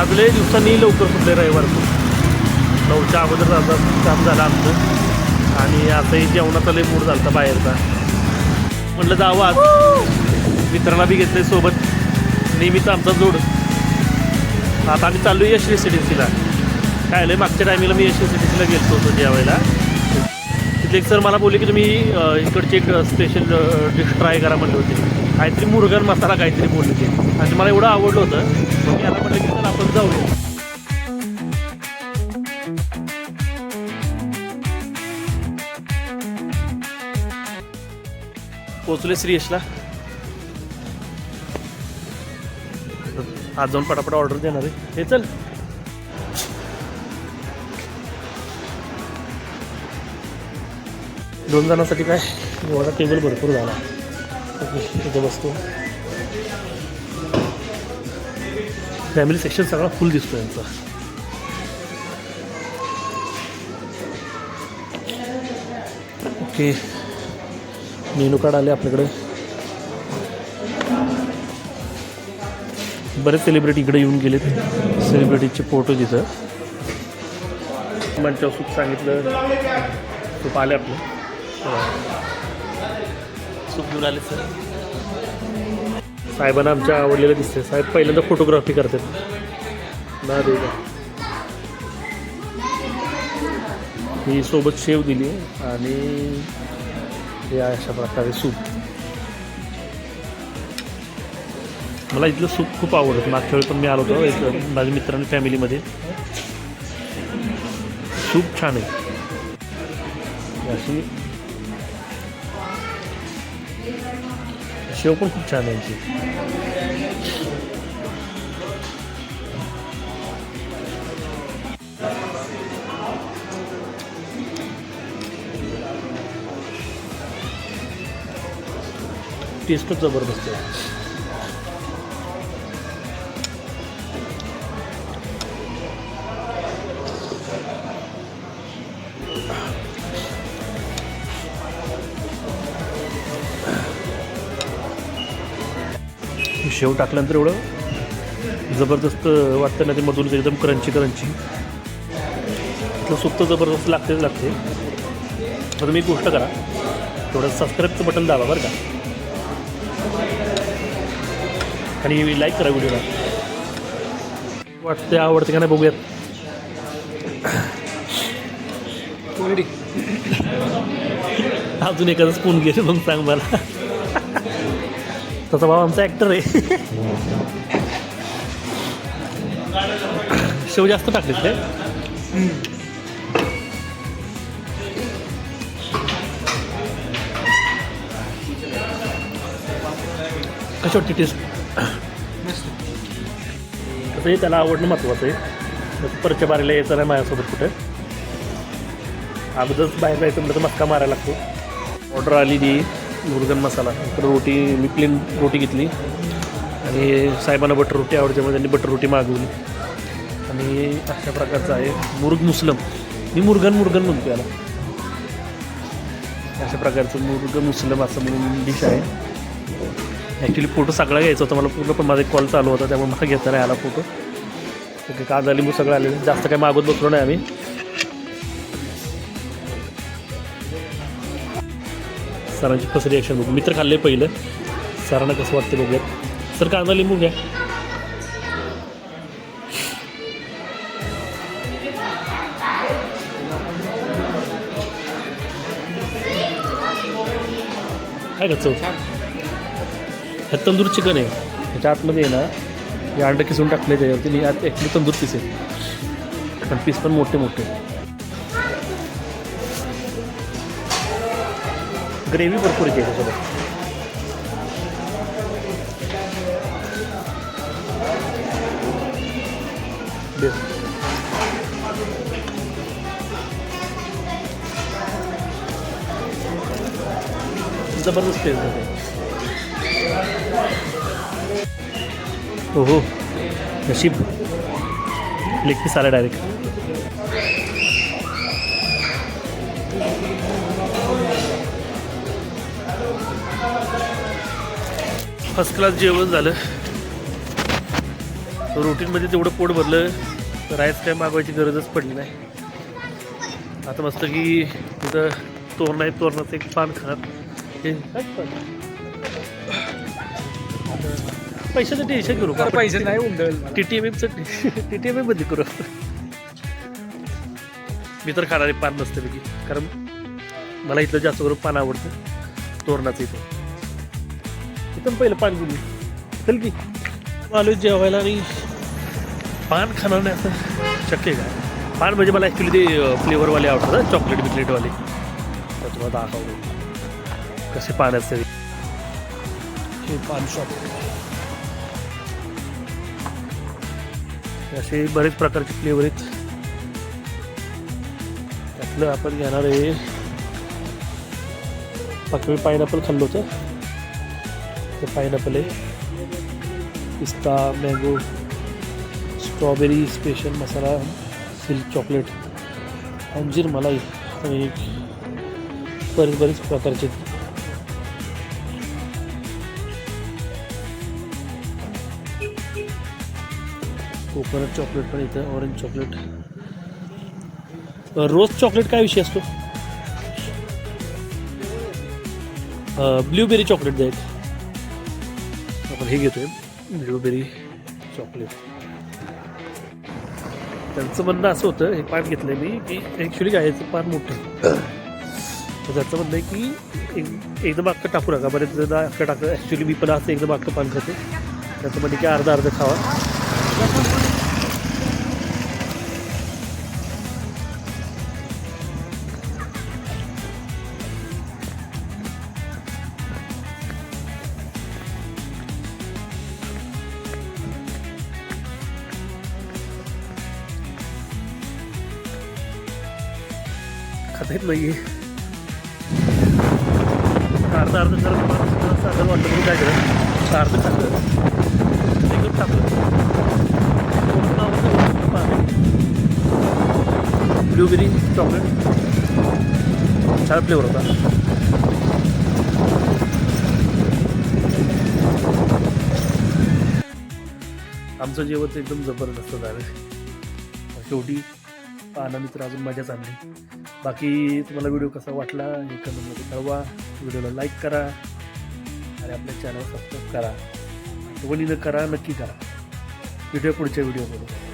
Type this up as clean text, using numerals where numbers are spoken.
आज लय दिवसांनी लवकर सुटले रविवारचं. 9च्या अगोदर काम झालं आमचं आणि असंही जेवणाचा लय मूड झाला बाहेरचा. म्हटलं जावं आज, मित्रांना बी घेतलं सोबत, नेहमीचा आमचा जोड. आता आम्ही चाललो यश रेसिडेन्सीला. काय आलं मागच्या टायमिंगला मी यश रेसिडेन्सीला गेलो होतो जेवायला. तिथले एक सर मला बोलले की तुम्ही इकडची एक स्पेशल डिश ट्राय करा म्हणले होते. काहीतरी मुरगन मसाला काहीतरी बोलले ते आणि मला एवढं आवडलं होतं. मग मी याला म्हटलं की सर आपण जाऊया. पोचले श्री यशला. आज जाऊन पटापट ऑर्डर देणार आहे. हे चल दोन जणांसाठी काय एवढा टेबल भरपूर झाला. इथे बसतो. फॅमिली सेक्शन सगळा फुल दिसतो यांचा. ओके मेनू कार्ड आले आपल्याकडे. बरेच सेलिब्रिटी इकडे येऊन गेलेत. सेलिब्रिटीचे फोटो तिथं. मंचावर सूप सांगितलं, सूप आले आपलं. सूप घेऊन आले सर. साहेबांना आमच्या आवडलेलं दिसते. साहेब पहिल्यांदा फोटोग्राफी करतात ना. देगा ही सोबत शेव दिली आणि हे अशा प्रकारे सूप. मला इथलं सूप खूप आवडतं. मागच्या वेळी पण मी आलो होतो एक माझ्या मित्रांनी फॅमिलीमध्ये. सूप छान आहे. अशी शेव पण खूप छान आहे यांची. टेस्टच जबरदस्त आहे. शेव टाकल्यानंतर एवढं जबरदस्त वाटतं ना ते. मधून एकदम क्रंची क्रंची. इथलं सूप तर जबरदस्त लागतेच लागते. आता तुम्ही एक गोष्ट करा, थोडं सबस्क्राईबचं बटन दाबा बरं का, आणि लाईक करा व्हिडिओला. वाटते आवडते का नाही बघूयात. अजून एखादं स्पून घे मग सांग मला. तसा भाव आमचा ॲक्टर आहे. शेव जास्त टाकलेत काय. कशी वाटते टेस्ट. तसंही त्याला आवडणं महत्त्वाचं आहे. परच्या बारीला यायचं नाही माझ्यासोबत कुठे. अगोदरच बाहेर जायचं म्हटलं तर मस्का मारायला लागतो. ऑर्डर आली ती मुरगन मसाला. तर रोटी मी प्लेन रोटी घेतली आणि साहेबांना बटर रोटी आवडते मग त्यांनी बटर रोटी मागवली. आणि अशा प्रकारचं आहे मुर्ग मुस्लम. मी मुरगन म्हणतो याला. अशा प्रकारचं मुर्ग मुस्लम असं म्हणून डिश आहे. ॲक्च्युली फोटो सगळा घ्यायचा होता मला पूर्ण, पण माझा एक कॉल चालू होता त्यामुळे मला घेता नाही आला फोटो. ओके कांदा लिंबू सगळं आलेलं. जास्त काही मागवत बसलो नाही आम्ही. सरांची कसं रिॲक्शन बघू. मित्र खाल्ले पहिलं. सरांना कसं वाटतं बघूयात. सर कांदा लिंबू घ्या. काय का चव. ह्यात तंदूर चिकन आहे. ह्याच्या आतमध्ये आहे ना हे अंडं किसून टाकले त्याच्यावरती. मी यात ॲक्च्युली तंदूर पीस आहे, पण पीस पण मोठे मोठे. ग्रेव्ही भरपूर आहे त्याच्यासोबत. जबरदस्त टेस्ट आहे. हो हो नशीब. लेग पीस आला डायरेक्ट. फर्स्ट क्लास जेवण झालं. रुटीनमध्ये तेवढं पोट भरलं तर राईस काय मागवायची गरजच पडली नाही. आता मस्त की तिथं तोरण आहे, तोरणाचं एक पान खात हे पैशाचं टेन्शन करू का? पैसे नाही उंडल TTMचं TTM बंद करू. मी तर खाणारे पान नसते पैकी, कारण मला इथलं जास्त करून पान आवडतं तोरणाचं. इथं पहिलं पान घेऊन चल की आलो जेवायला आणि पान खाणार नाही असं शक्य आहे का? पान म्हणजे मला ॲक्च्युली ते फ्लेवरवाले आवडतात, चॉकलेट बिकलेटवाले. तर तुम्हाला दाखवतो कसे पान असते हे पान शॉप. असे बरेच प्रकारचे फ्लेवर आहेत. त्यातलं आपण घेणार आहे पाकळी पायनॅपल खाल्लं होतं, ते पायनॅपल आहे. पिस्ता, मँगो, स्ट्रॉबेरी स्पेशल मसाला, सिल्क चॉकलेट, अंजीर मलाई आणि बरेच प्रकारचे. कोकोनट चॉकलेट पण इथं, ऑरेंज चॉकलेट, रोज चॉकलेट काय विषय असतो? ब्लूबेरी चॉकलेट द्या. आपण हे घेतोय ब्लूबेरी चॉकलेट. त्यांचं म्हणणं असं होतं, हे पान घेतलं मी की ॲक्च्युली गायचं पान मोठं, तर त्याचं म्हणणं आहे की एकदम अख्खं टाकू नका. बरेच जण अख्खं टाकतं, ॲक्च्युली मी पण असं एकदम अख्खं पान खाते. त्याचं म्हणणे की अर्धा खावा. खाता येत नाही अर्धा जर साधन वाटलं म्हणून काय केलं, अर्ध खाल्लं एकदम टाकलं. ब्लूबेरी चॉकलेट छान फ्लेवर होता. आमचं जेवण एकदम जबरदस्त झालं. शेवटी पाहण्याने तर अजून मजाच आणली. बाकी तुम्हाला व्हिडिओ कसा वाटला हे कमेंटमध्ये कळवा. व्हिडिओला लाईक करा आणि आपल्या चॅनल सबस्क्राईब करा. आठवणीनं करा, नक्की करा. भेटूया पुढच्या व्हिडिओमध्ये.